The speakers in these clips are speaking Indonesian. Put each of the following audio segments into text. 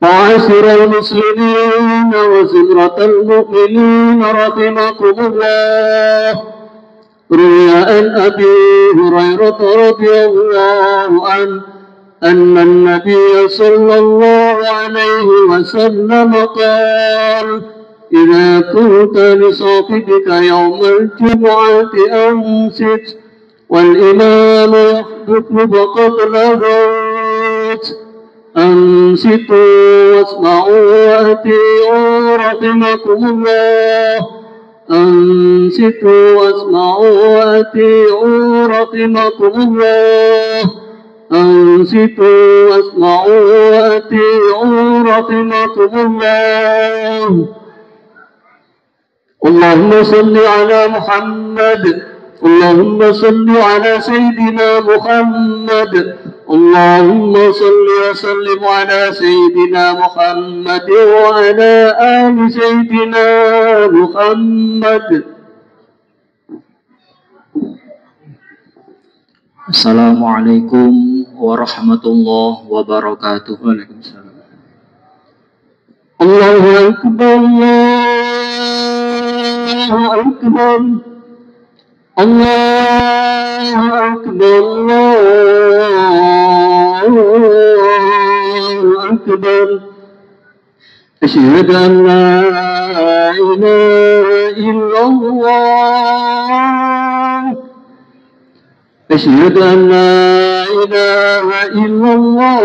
معاشر المسلمين وزمرة المؤمنين رحمكم الله. روي عن أبي هريرة رضي الله عنه أن النبي صلى الله عليه وسلم قال: إذا كنت لصاحبك يوم الجمعة أنصت والإمام يخطب فقد لغوت. أنصتوا واسمعوا وأطيعوا رحمكم الله. أنصتوا واسمعوا وأطيعوا رحمكم الله. أنصتوا واسمعوا وأطيعوا رحمكم الله. اللهم صل على محمد. اللهم صل على سيدنا محمد. اللهم صل وسلم على سيدنا محمد وعلى آل سيدنا محمد. Assalamualaikum warahmatullahi wabarakatuh. Waalaikumsalam. Allahu Akbar. Allahu Akbar. Allahu Akbar. Allahu Akbar. Asyhadu an la ilaha illallah. أشهد أن لا إله إلا الله.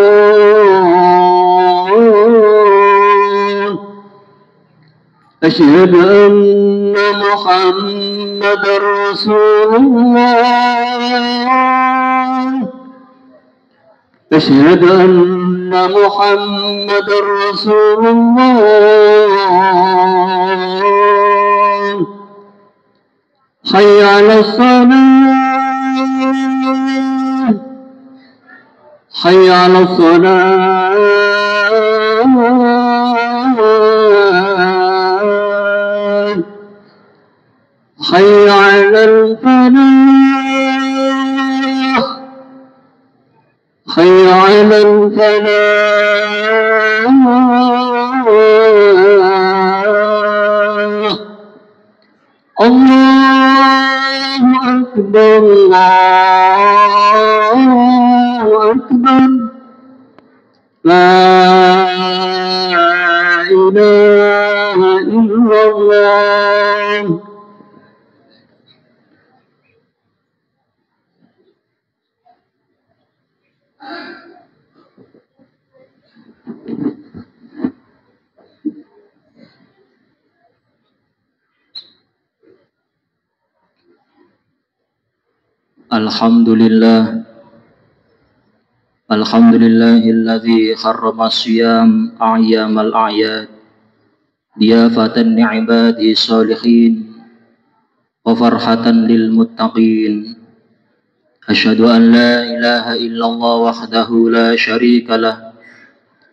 أشهد أن محمدا رسول الله. أشهد أن محمدا رسول الله. حي على الصلاة. حي على الصلاة. حي على الفلاح. حي على الفلاح. الله أكبر. الله أكبر. لا إله إلا الله. Alhamdulillah. Alhamdulillahilladzi harrama siyam a'yamal a'yad diyafatan li'ibadi salihin wa farhatan lil muttaqin. Asyhadu an la ilaha illallah wahdahu la syarika lah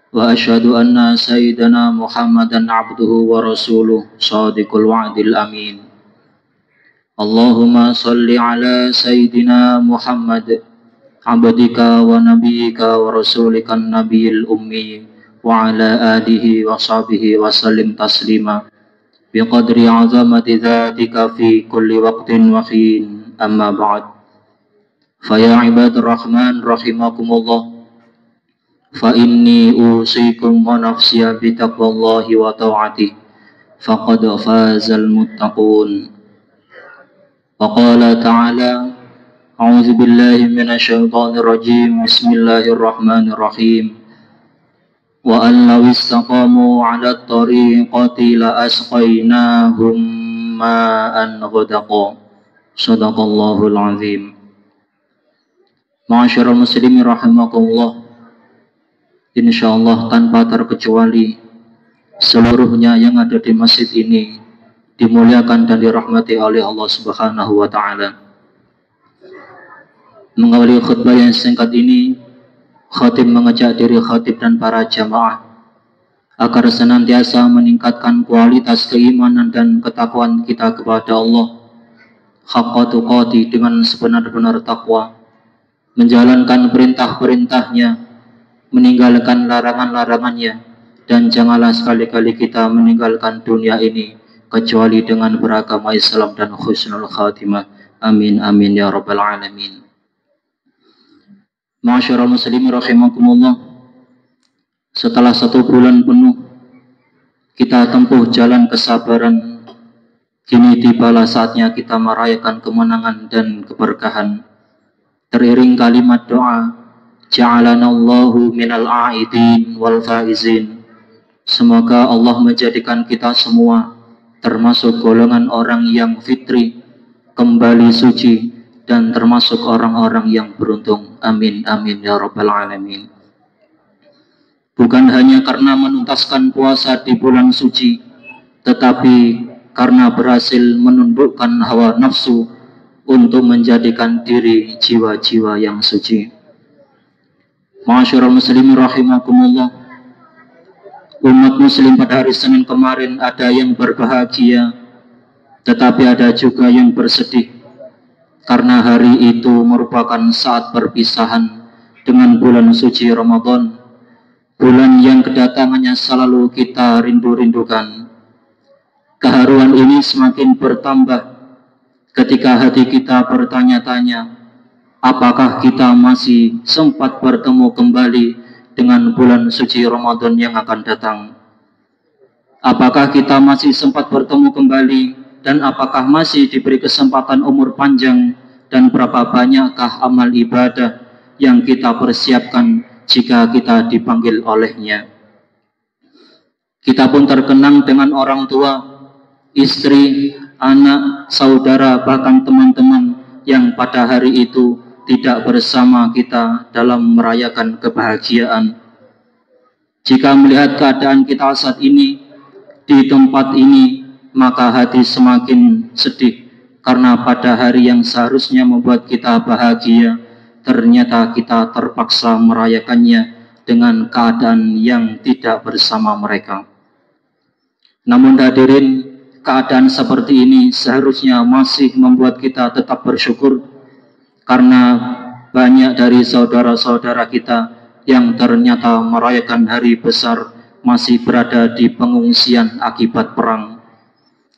wa asyhadu anna sayyidana Muhammadan abduhu wa rasuluh shadiqul wa'dil amin. Allahumma salli ala sayyidina Muhammad abdika wa nabiyyika wa rasulika nabiyil ummi wa ala alihi wa sahbihi wa sallim taslima biqadri azamati dhatika fi kulli waqtin wa hin. Amma ba'd. Fa ya ibadur rahman rahimakumullah, fa inni usikum wa nafsiya bi taqwallahi wa ta'ati faqad fazal muttaqun. Wa qala ta'ala: A'udzu billahi minasy syaithanir rajim. Bismillahirrahmanirrahim. Wa an law istaqamu 'ala at-tariqati la asqainahum ma'an ghadaqa. Shadaqallahul azim. Ma'asyiral muslimin rahimakumullah. Insyaallah tanpa terkecuali seluruhnya yang ada di masjid ini dimuliakan dan dirahmati oleh Allah Subhanahu wa taala. Mengawali khutbah yang singkat ini, khatib mengajak diri khatib dan para jamaah agar senantiasa meningkatkan kualitas keimanan dan ketakwaan kita kepada Allah haqqa tuqati, dengan sebenar-benar takwa, menjalankan perintah-perintahnya, meninggalkan larangan-larangannya, dan janganlah sekali-kali kita meninggalkan dunia ini kecuali dengan beragama Islam dan husnul khatimah. Amin amin ya rabbal alamin. Ma'asyiral muslimin rahimakumullah. Setelah 1 bulan penuh kita tempuh jalan kesabaran, kini tibalah saatnya kita merayakan kemenangan dan keberkahan. Teriring kalimat doa, ja'alanallahu minal a'idin wal faizin. Semoga Allah menjadikan kita semua termasuk golongan orang yang fitri, kembali suci, dan termasuk orang-orang yang beruntung. Amin amin ya rabbal alamin. Bukan hanya karena menuntaskan puasa di bulan suci, tetapi karena berhasil menundukkan hawa nafsu untuk menjadikan diri jiwa-jiwa yang suci. Ma'asyiral muslimin rahimakumullah. Umat muslim pada hari Senin kemarin ada yang berbahagia, tetapi ada juga yang bersedih, karena hari itu merupakan saat perpisahan dengan bulan suci Ramadan, bulan yang kedatangannya selalu kita rindu-rindukan. Keharuan ini semakin bertambah ketika hati kita bertanya-tanya, apakah kita masih sempat bertemu kembali dengan bulan suci Ramadan yang akan datang? Apakah kita masih sempat bertemu kembali, dan apakah masih diberi kesempatan umur panjang, dan berapa banyakkah amal ibadah yang kita persiapkan jika kita dipanggil olehnya? Kita pun terkenang dengan orang tua, istri, anak, saudara, bahkan teman-teman yang pada hari itu tidak bersama kita dalam merayakan kebahagiaan. Jika melihat keadaan kita saat ini di tempat ini, maka hati semakin sedih, karena pada hari yang seharusnya membuat kita bahagia, ternyata kita terpaksa merayakannya dengan keadaan yang tidak bersama mereka. Namun hadirin, keadaan seperti ini seharusnya masih membuat kita tetap bersyukur, karena banyak dari saudara-saudara kita yang ternyata merayakan hari besar masih berada di pengungsian akibat perang,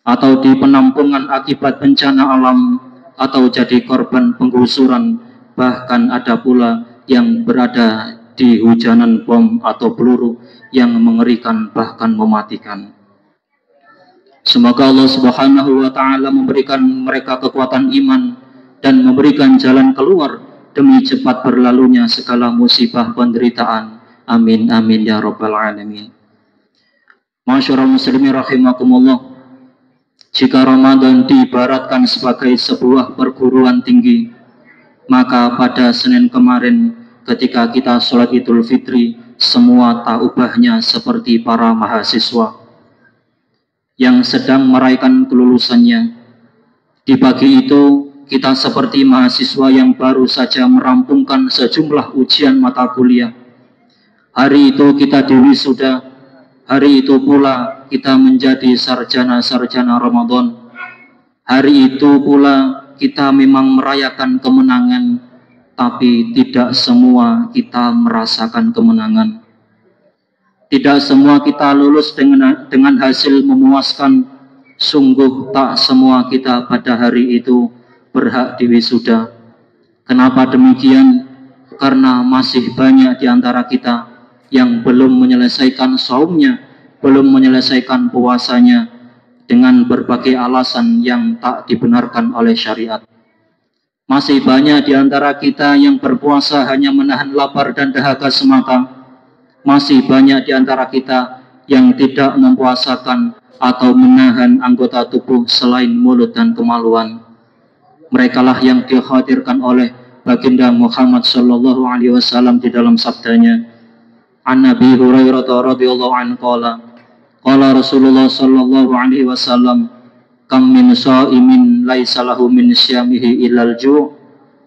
atau di penampungan akibat bencana alam, atau jadi korban penggusuran, bahkan ada pula yang berada di hujanan bom atau peluru yang mengerikan bahkan mematikan. Semoga Allah Subhanahu wa Ta'ala memberikan mereka kekuatan iman dan memberikan jalan keluar demi cepat berlalunya segala musibah penderitaan. Amin amin ya rabbal alamin. Ma'asyiral muslimin rahimakumullah. Jika Ramadan diibaratkan sebagai sebuah perguruan tinggi, maka pada Senin kemarin ketika kita sholat Idul Fitri, semua tak ubahnya seperti para mahasiswa yang sedang merayakan kelulusannya. Di pagi itu kita seperti mahasiswa yang baru saja merampungkan sejumlah ujian mata kuliah. Hari itu kita diwisuda, hari itu pula kita menjadi sarjana-sarjana Ramadan. Hari itu pula kita memang merayakan kemenangan, tapi tidak semua kita merasakan kemenangan. Tidak semua kita lulus dengan hasil memuaskan. Sungguh tak semua kita pada hari itu berhak diwisuda. Kenapa demikian? Karena masih banyak di antara kita yang belum menyelesaikan saumnya, belum menyelesaikan puasanya, dengan berbagai alasan yang tak dibenarkan oleh syariat. Masih banyak di antara kita yang berpuasa hanya menahan lapar dan dahaga semata. Masih banyak di antara kita yang tidak mempuasakan atau menahan anggota tubuh selain mulut dan kemaluan. Merekalah yang dikhawatirkan oleh baginda Muhammad sallallahu alaihi wasallam di dalam sabdanya, An Nabi Hurairah radhiyallahu anhu qala Rasulullah sallallahu alaihi wasallam, kam min shaimin laisa lahu min syamihi illal ju'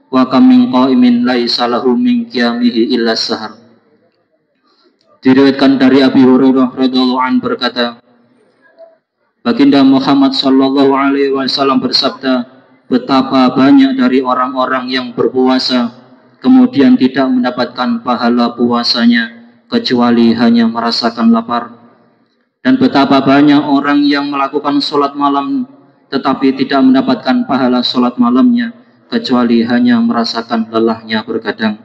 wa kam min qaimin laisa lahu min qiyamihi illa sahar. Diriwayatkan dari Abi Hurairah radhiyallahu anhu berkata, baginda Muhammad sallallahu alaihi wasallam bersabda, betapa banyak dari orang-orang yang berpuasa kemudian tidak mendapatkan pahala puasanya kecuali hanya merasakan lapar. Dan betapa banyak orang yang melakukan sholat malam tetapi tidak mendapatkan pahala sholat malamnya, kecuali hanya merasakan lelahnya bergadang.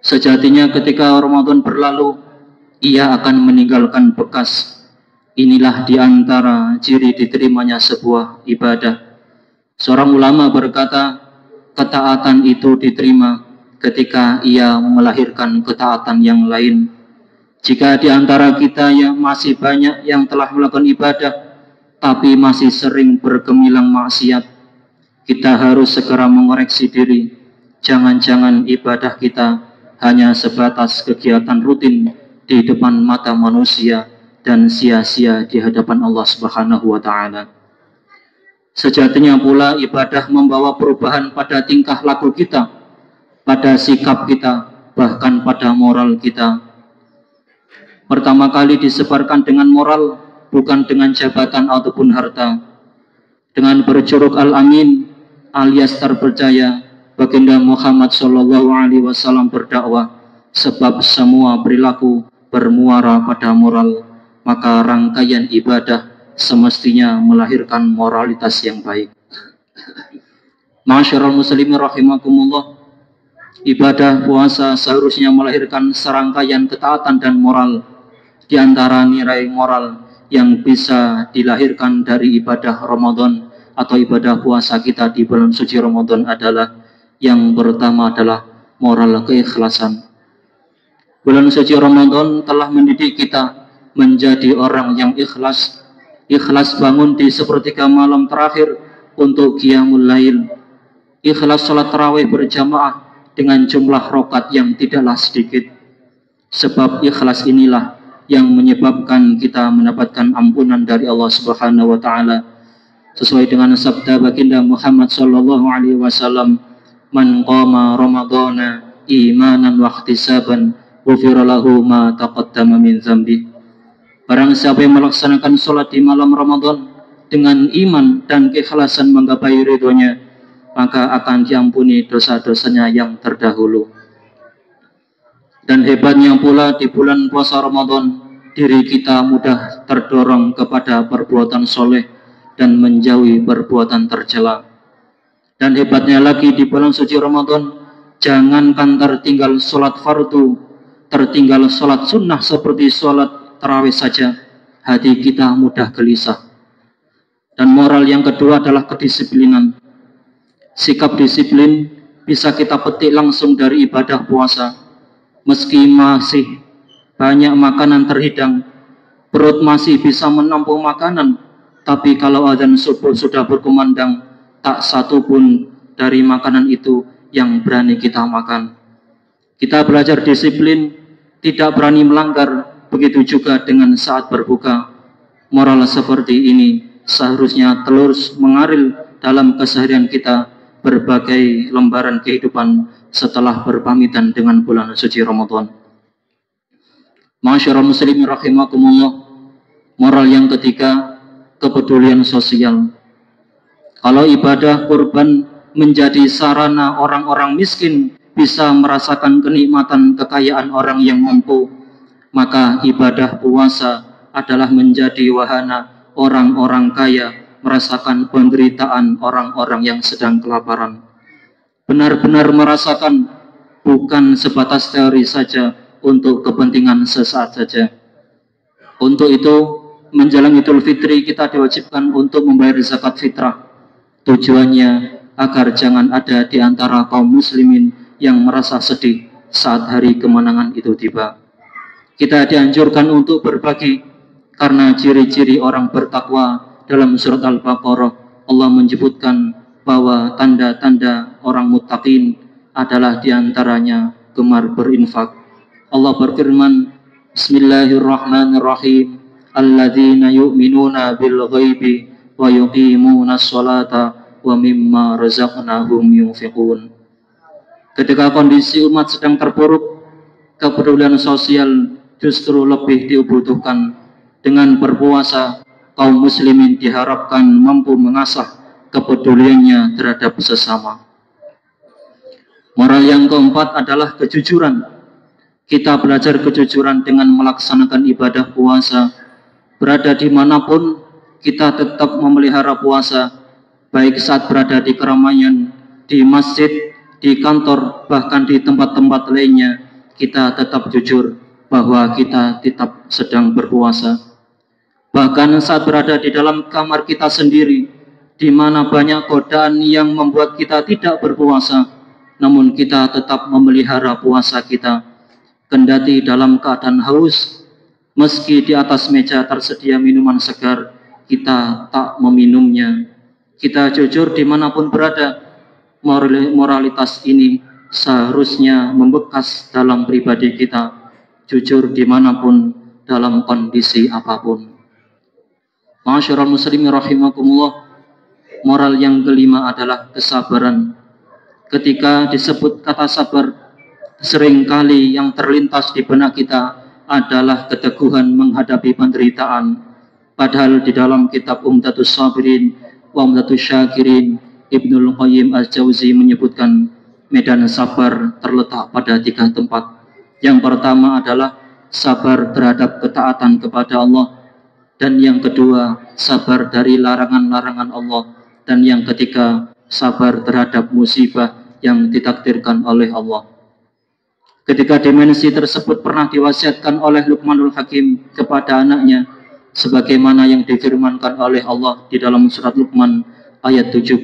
Sejatinya ketika Ramadan berlalu, ia akan meninggalkan bekas. Inilah di antara ciri diterimanya sebuah ibadah. Seorang ulama berkata, ketaatan itu diterima ketika ia melahirkan ketaatan yang lain. Jika di antara kita yang masih banyak yang telah melakukan ibadah, tapi masih sering bergemilang maksiat, kita harus segera mengoreksi diri. Jangan-jangan ibadah kita hanya sebatas kegiatan rutin di depan mata manusia dan sia-sia di hadapan Allah Subhanahu wa Ta'ala. Sejatinya pula ibadah membawa perubahan pada tingkah laku kita, pada sikap kita, bahkan pada moral kita. Pertama kali disebarkan dengan moral, bukan dengan jabatan ataupun harta. Dengan berjuluk Al-Amin alias terpercaya, baginda Muhammad SAW berdakwah, sebab semua perilaku bermuara pada moral, maka rangkaian ibadah semestinya melahirkan moralitas yang baik. Ma'asyiral muslimin rahimakumullah, ibadah puasa seharusnya melahirkan serangkaian ketaatan dan moral. Di antara nilai moral yang bisa dilahirkan dari ibadah Ramadan atau ibadah puasa kita di bulan suci Ramadan adalah yang pertama adalah moral keikhlasan. Bulan suci Ramadan telah mendidik kita menjadi orang yang ikhlas. Ikhlas bangun di sepertiga malam terakhir untuk qiyamul lail. Ikhlas salat tarawih berjamaah dengan jumlah rakaat yang tidaklah sedikit. Sebab ikhlas inilah yang menyebabkan kita mendapatkan ampunan dari Allah Subhanahu wa Ta'ala. Sesuai dengan sabda baginda Muhammad sallallahu alaihi wasallam, "Man qama ramadhana imanan wa ihtisaban, ghufira lahu ma taqaddama min dzambi." Barang siapa yang melaksanakan salat di malam Ramadan dengan iman dan keikhlasan menggapai ridhonya, maka akan diampuni dosa-dosanya yang terdahulu. Dan hebatnya pula di bulan puasa Ramadan, diri kita mudah terdorong kepada perbuatan soleh dan menjauhi perbuatan tercela. Dan hebatnya lagi di bulan suci Ramadan, jangankan tertinggal sholat fardu, tertinggal sholat sunnah seperti sholat tarawih saja, hati kita mudah gelisah. Dan moral yang kedua adalah kedisiplinan. Sikap disiplin bisa kita petik langsung dari ibadah puasa. Meski masih banyak makanan terhidang, perut masih bisa menampung makanan, tapi kalau adzan subuh sudah berkumandang, tak satu pun dari makanan itu yang berani kita makan. Kita belajar disiplin, tidak berani melanggar, begitu juga dengan saat berbuka. Moral seperti ini seharusnya terus mengalir dalam keseharian kita berbagai lembaran kehidupan setelah berpamitan dengan bulan suci Ramadan. Ma'asyiral muslimin rahimakumullah, moral yang ketiga, kepedulian sosial. Kalau ibadah kurban menjadi sarana orang-orang miskin bisa merasakan kenikmatan kekayaan orang yang mampu, maka ibadah puasa adalah menjadi wahana orang-orang kaya merasakan penderitaan orang-orang yang sedang kelaparan. Benar-benar merasakan, bukan sebatas teori saja untuk kepentingan sesaat saja. Untuk itu, menjelang Idul Fitri kita diwajibkan untuk membayar zakat fitrah. Tujuannya agar jangan ada di antara kaum muslimin yang merasa sedih saat hari kemenangan itu tiba. Kita dianjurkan untuk berbagi karena ciri-ciri orang bertakwa dalam surat Al-Baqarah Allah menyebutkan bahwa tanda-tanda orang muttaqin adalah diantaranya gemar berinfak. Allah berfirman, Bismillahirrahmanirrahim, alladzina yu'minuna bil ghaibi wa yuqimuna sholata wa mimma razaqnahum yunfiqun. Ketika kondisi umat sedang terpuruk, kepedulian sosial justru lebih dibutuhkan. Dengan berpuasa, kaum muslimin diharapkan mampu mengasah kepeduliannya terhadap sesama. Moral yang keempat adalah kejujuran. Kita belajar kejujuran dengan melaksanakan ibadah puasa. Berada dimanapun, kita tetap memelihara puasa, baik saat berada di keramaian, di masjid, di kantor, bahkan di tempat-tempat lainnya. Kita tetap jujur bahwa kita tetap sedang berpuasa. Bahkan saat berada di dalam kamar kita sendiri, di mana banyak godaan yang membuat kita tidak berpuasa, namun kita tetap memelihara puasa kita. Kendati dalam keadaan haus, meski di atas meja tersedia minuman segar, kita tak meminumnya. Kita jujur dimanapun berada. Moralitas ini seharusnya membekas dalam pribadi kita. Jujur dimanapun, dalam kondisi apapun. Ma'asyiral muslimin rahimakumullah. Moral yang kelima adalah kesabaran. Ketika disebut kata sabar, seringkali yang terlintas di benak kita adalah keteguhan menghadapi penderitaan. Padahal di dalam kitab Umdatus Sabirin wa Umdatus Syakirin, Ibnul Qayyim Al-Jauzi menyebutkan medan sabar terletak pada 3 tempat. Yang pertama adalah sabar terhadap ketaatan kepada Allah, dan yang kedua sabar dari larangan-larangan Allah, dan yang ketiga sabar terhadap musibah yang ditakdirkan oleh Allah. Ketika dimensi tersebut pernah diwasiatkan oleh Luqmanul Hakim kepada anaknya, sebagaimana yang difirmankan oleh Allah di dalam surat Luqman ayat 17.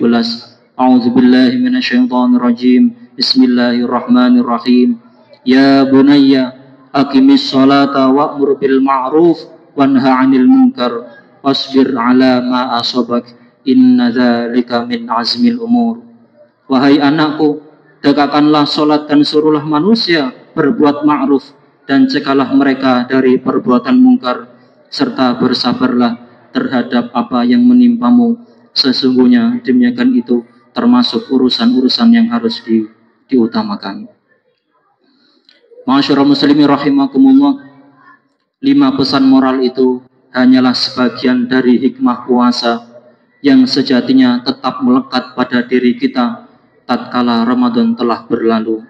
A'udzubillahi minasyaitonirrajim. Bismillahirrahmanirrahim. Ya bunayya aqimis sholata wa'mur bil ma'ruf wanha 'anil munkar wasbir 'ala ma asabak inna dzalika min azmil umur. Wahai anakku, tegakkanlah sholat dan suruhlah manusia berbuat ma'ruf dan cegahlah mereka dari perbuatan mungkar, serta bersabarlah terhadap apa yang menimpamu. Sesungguhnya demikian itu termasuk urusan-urusan yang harus diutamakan. Ma'asyiral muslimin rahimakumullah. 5 pesan moral itu hanyalah sebagian dari hikmah puasa yang sejatinya tetap melekat pada diri kita tatkala Ramadan telah berlalu.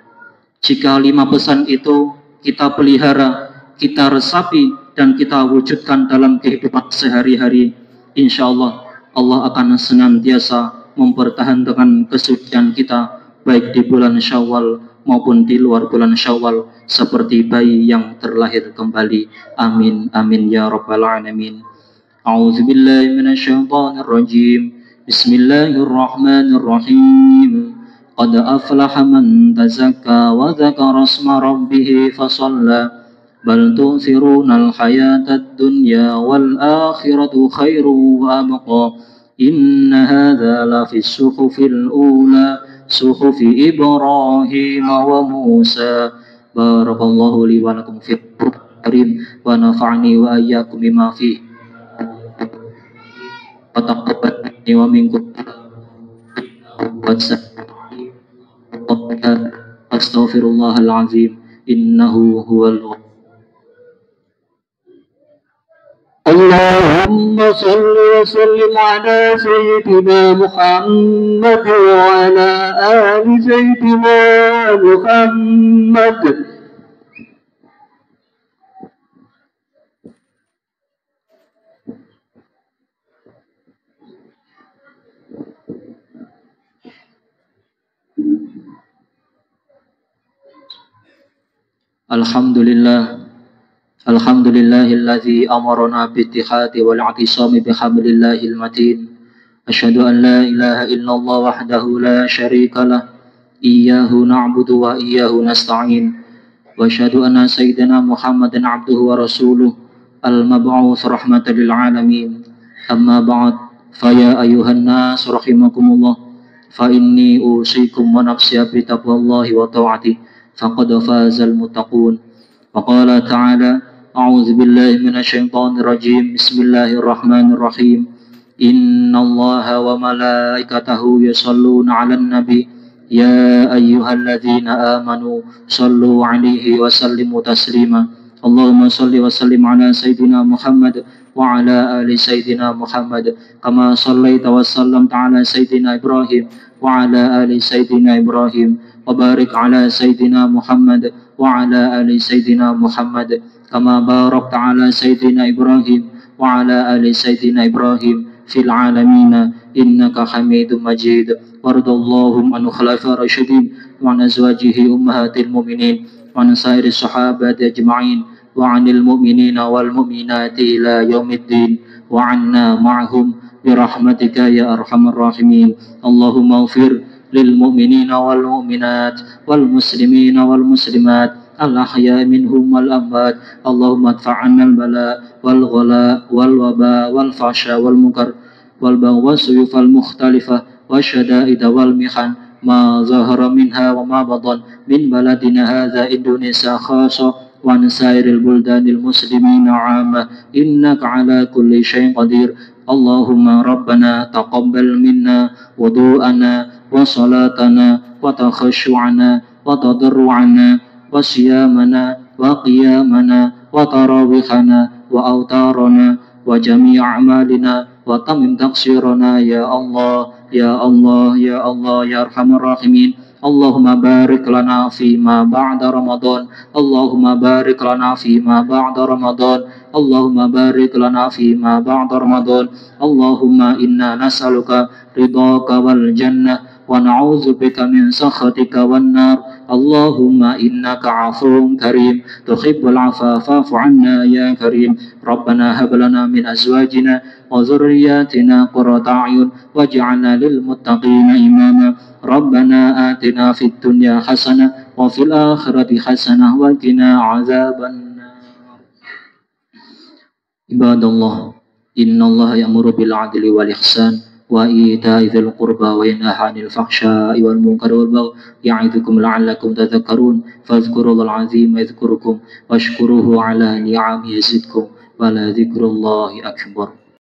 Jika 5 pesan itu kita pelihara, kita resapi, dan kita wujudkan dalam kehidupan sehari-hari, insya Allah, Allah akan senantiasa mempertahankan kesucian kita, baik di bulan Syawal maupun di luar bulan Syawal, seperti bayi yang terlahir kembali. Amin, amin, ya rabbal alamin. A'udzubillahi minasyaitonirrajim. Bismillahirrahmanirrahim. Qad aflaha man tazakka wa dzakara asma rabbih fasalla bal tu'thirunal hayatad dunya wal akhiratu khairu wa abqa inna hadza la fis suhufil ula suhufi Ibrahim wa Musa. Barakallahu li wa lakum fil Qur'an wa nafa'ani wa iyyakum bima fihi wa taqabbalani wa minkum astaghfirullahal azim innahu huwal Allahumma salli wa sallim ala sayyidina Muhammad wa ala ali sayyidina Muhammad. Alhamdulillah. Alhamdulillahilladzi amarna biittihadi wal i'tisami bihablillahil matin. Asyhadu an la ilaha illallah wahdahu la syarika iyyahu na'budu wa iyyahu nasta'in. Wa asyhadu anna sayyidina Muhammadan 'abduhu wa rasuluh al-mab'uts rahmatan lil alamin. Amma ba'd, fa ya ayyuhan nas rahimakumullah, fa inni usikum wa nafsi bi taqwallahi wa ta'ati faqad fazal muttaqun. Wa qala ta'ala a'udzu billahi minasyaitonir rajim. Bismillahirrahmanirrahim. Innallaha wa malaikatahu yusholluna 'alan nabi ya ayyuhalladzina amanu shallu 'alaihi wa sallimu taslima. اللهم صل وسلم على سيدنا محمد وعلى آل سيدنا محمد كما صليت وسلمت على سيدنا إبراهيم وعلى آل سيدنا إبراهيم وبارك على سيدنا محمد وعلى آل سيدنا محمد كما باركت على سيدنا إبراهيم وعلى آل سيدنا إبراهيم في العالمين إنك حميد مجيد. وارض اللهم عن الخلفاء الراشدين وعن أزواجه أمهات المؤمنين وعن سائر الصحابة أجمعين وعن المؤمنين والمؤمنات إلى يوم الدين وعنا معهم برحمتك يا أرحم الراحمين. اللهم اغفر للمؤمنين والمؤمنات والمسلمين والمسلمات الأحياء منهم والأموات. اللهم ادفع عنا البلاء والغلاء والوباء والفحشاء والمنكر والبغي والسيوف المختلفة والشدائد والمحن ما ظهر منها وما بطن من بلدنا هذا إندونيسيا خاصة وعن سائر البلدان المسلمين عامة إنك على كل شيء قدير. اللهم ربنا تقبل منا وضوءنا وصلاتنا وتخشعنا وتضرعنا وصيامنا وقيامنا وتراويحنا وأوتارنا وجميع أعمالنا وتمم تقصيرنا يا الله يا الله يا الله يا أرحم الراحمين. اللهم بارك لنا فيما بعد رمضان. اللهم بارك لنا فيما بعد رمضان. اللهم بارك لنا فيما بعد رمضان. اللهم إنا نسألك رضاك والجنة ونعوذ بك من سخطك والنار. اللهم إنك عفو كريم تحب العفو فاعف عنا يا كريم. ربنا هب لنا من أزواجنا وذرياتنا قرة أعين واجعلنا للمتقين إماما. ربنا آتنا في الدنيا حسنة وفي الآخرة حسنة وقنا عذاب النار. عباد الله إن الله يأمر بالعدل والإحسان وإيتاء ذي القربى وينهى عن الفحشاء والمنكر والبغي يعظكم لعلكم تذكرون. فاذكروا الله العظيم يذكركم واشكروه على نعمه يزدكم ولذكر الله أكبر.